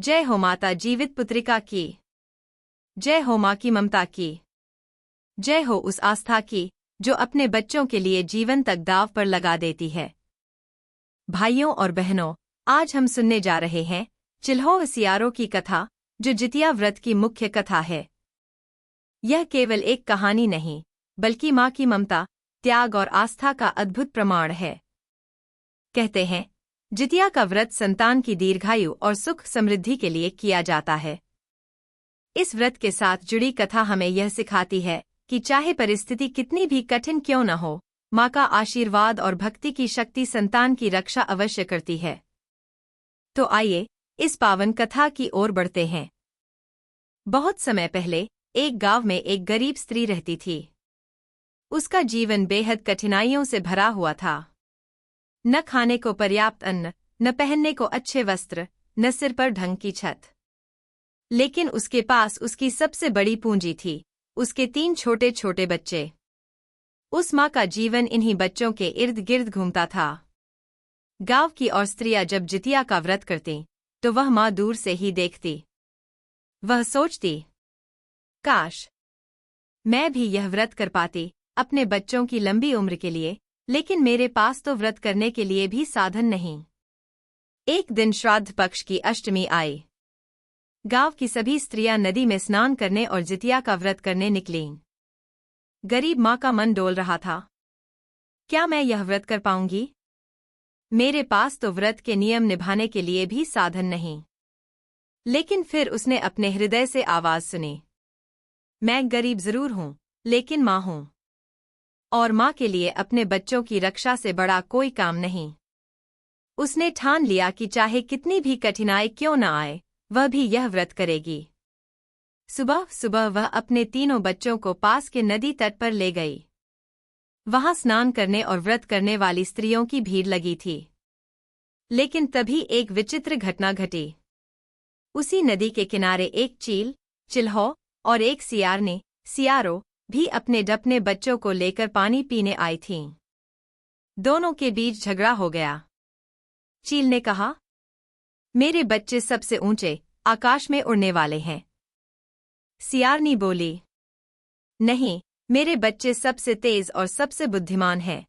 जय हो माता जीवित पुत्रिका की। जय हो माँ की ममता की। जय हो उस आस्था की जो अपने बच्चों के लिए जीवन तक दांव पर लगा देती है। भाइयों और बहनों, आज हम सुनने जा रहे हैं चिल्हो सियारों की कथा, जो जितिया व्रत की मुख्य कथा है। यह केवल एक कहानी नहीं, बल्कि माँ की ममता, त्याग और आस्था का अद्भुत प्रमाण है। कहते हैं, जितिया का व्रत संतान की दीर्घायु और सुख समृद्धि के लिए किया जाता है। इस व्रत के साथ जुड़ी कथा हमें यह सिखाती है कि चाहे परिस्थिति कितनी भी कठिन क्यों न हो, माँ का आशीर्वाद और भक्ति की शक्ति संतान की रक्षा अवश्य करती है। तो आइए, इस पावन कथा की ओर बढ़ते हैं। बहुत समय पहले एक गांव में एक गरीब स्त्री रहती थी। उसका जीवन बेहद कठिनाइयों से भरा हुआ था। न खाने को पर्याप्त अन्न, न पहनने को अच्छे वस्त्र, न सिर पर ढंग की छत। लेकिन उसके पास उसकी सबसे बड़ी पूंजी थी, उसके 3 छोटे छोटे बच्चे। उस माँ का जीवन इन्हीं बच्चों के इर्द गिर्द घूमता था। गांव की और स्त्रियां जब जितिया का व्रत करतीं, तो वह माँ दूर से ही देखती। वह सोचती, काश मैं भी यह व्रत कर पाती अपने बच्चों की लंबी उम्र के लिए, लेकिन मेरे पास तो व्रत करने के लिए भी साधन नहीं। एक दिन श्राद्ध पक्ष की अष्टमी आई। गांव की सभी स्त्रियां नदी में स्नान करने और जितिया का व्रत करने निकलीं। गरीब माँ का मन डोल रहा था। क्या मैं यह व्रत कर पाऊंगी? मेरे पास तो व्रत के नियम निभाने के लिए भी साधन नहीं। लेकिन फिर उसने अपने हृदय से आवाज सुनी, मैं गरीब जरूर हूं, लेकिन माँ हूं, और माँ के लिए अपने बच्चों की रक्षा से बड़ा कोई काम नहीं। उसने ठान लिया कि चाहे कितनी भी कठिनाई क्यों न आए, वह भी यह व्रत करेगी। सुबह सुबह वह अपने 3 बच्चों को पास के नदी तट पर ले गई। वहां स्नान करने और व्रत करने वाली स्त्रियों की भीड़ लगी थी। लेकिन तभी एक विचित्र घटना घटी। उसी नदी के किनारे एक चील, चिल्हो और एक सियारो भी अपने बच्चों को लेकर पानी पीने आई थीं। दोनों के बीच झगड़ा हो गया। चील ने कहा, मेरे बच्चे सबसे ऊंचे, आकाश में उड़ने वाले हैं। सियारनी बोली, नहीं, मेरे बच्चे सबसे तेज और सबसे बुद्धिमान हैं।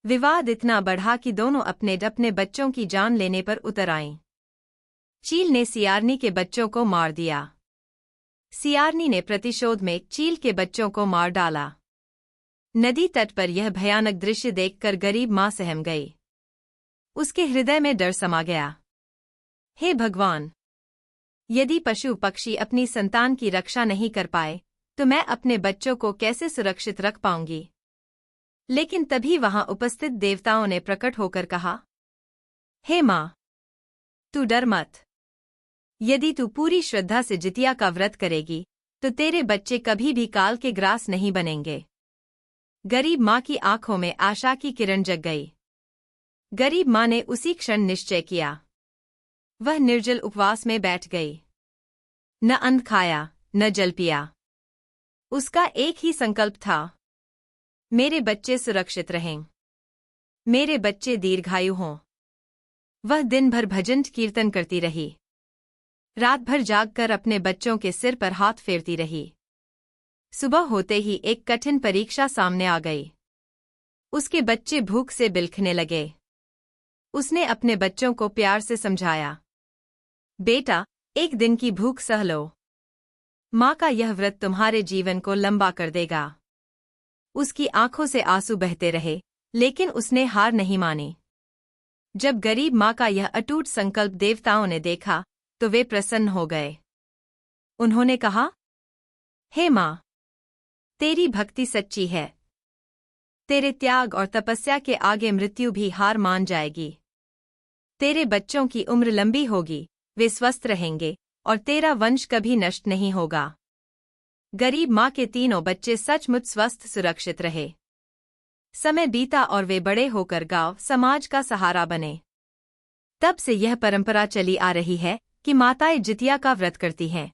विवाद इतना बढ़ा कि दोनों अपने बच्चों की जान लेने पर उतर आईं। चील ने सियारनी के बच्चों को मार दिया। सियारनी ने प्रतिशोध में चील के बच्चों को मार डाला। नदी तट पर यह भयानक दृश्य देखकर गरीब माँ सहम गई। उसके हृदय में डर समा गया। हे भगवान! यदि पशु पक्षी अपनी संतान की रक्षा नहीं कर पाए, तो मैं अपने बच्चों को कैसे सुरक्षित रख पाऊंगी? लेकिन तभी वहां उपस्थित देवताओं ने प्रकट होकर कहा, हे माँ, तू डर मत। यदि तू पूरी श्रद्धा से जितिया का व्रत करेगी, तो तेरे बच्चे कभी भी काल के ग्रास नहीं बनेंगे। गरीब माँ की आंखों में आशा की किरण जग गई। गरीब माँ ने उसी क्षण निश्चय किया। वह निर्जल उपवास में बैठ गई। न अन्न खाया, न जल पिया। उसका एक ही संकल्प था, मेरे बच्चे सुरक्षित रहें, मेरे बच्चे दीर्घायु हों। वह दिन भर भजन कीर्तन करती रही। रात भर जागकर अपने बच्चों के सिर पर हाथ फेरती रही। सुबह होते ही एक कठिन परीक्षा सामने आ गई। उसके बच्चे भूख से बिलखने लगे। उसने अपने बच्चों को प्यार से समझाया, बेटा, एक दिन की भूख सह लो। माँ का यह व्रत तुम्हारे जीवन को लंबा कर देगा। उसकी आंखों से आंसू बहते रहे, लेकिन उसने हार नहीं मानी। जब गरीब माँ का यह अटूट संकल्प देवताओं ने देखा, तो वे प्रसन्न हो गए। उन्होंने कहा, हे माँ, तेरी भक्ति सच्ची है। तेरे त्याग और तपस्या के आगे मृत्यु भी हार मान जाएगी। तेरे बच्चों की उम्र लंबी होगी, वे स्वस्थ रहेंगे, और तेरा वंश कभी नष्ट नहीं होगा। गरीब माँ के 3 बच्चे सचमुच स्वस्थ सुरक्षित रहे। समय बीता और वे बड़े होकर गांव समाज का सहारा बने। तब से यह परंपरा चली आ रही है कि माताएं जितिया का व्रत करती हैं।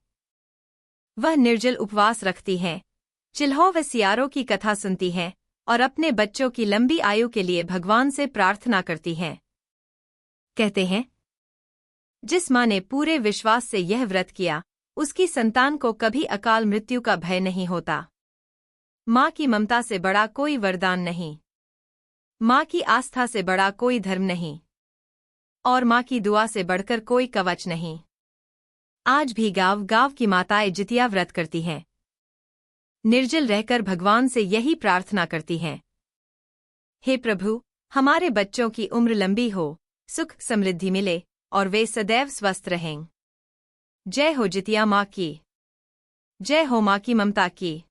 वह निर्जल उपवास रखती हैं, चिल्हो व सियारों की कथा सुनती हैं और अपने बच्चों की लंबी आयु के लिए भगवान से प्रार्थना करती हैं। कहते हैं, जिस माँ ने पूरे विश्वास से यह व्रत किया, उसकी संतान को कभी अकाल मृत्यु का भय नहीं होता। माँ की ममता से बड़ा कोई वरदान नहीं। माँ की आस्था से बड़ा कोई धर्म नहीं। और माँ की दुआ से बढ़कर कोई कवच नहीं। आज भी गाँव गाँव की माताएं जितिया व्रत करती हैं। निर्जल रहकर भगवान से यही प्रार्थना करती हैं, हे प्रभु, हमारे बच्चों की उम्र लंबी हो, सुख समृद्धि मिले और वे सदैव स्वस्थ रहें। जय हो जितिया माँ की। जय हो माँ की ममता की।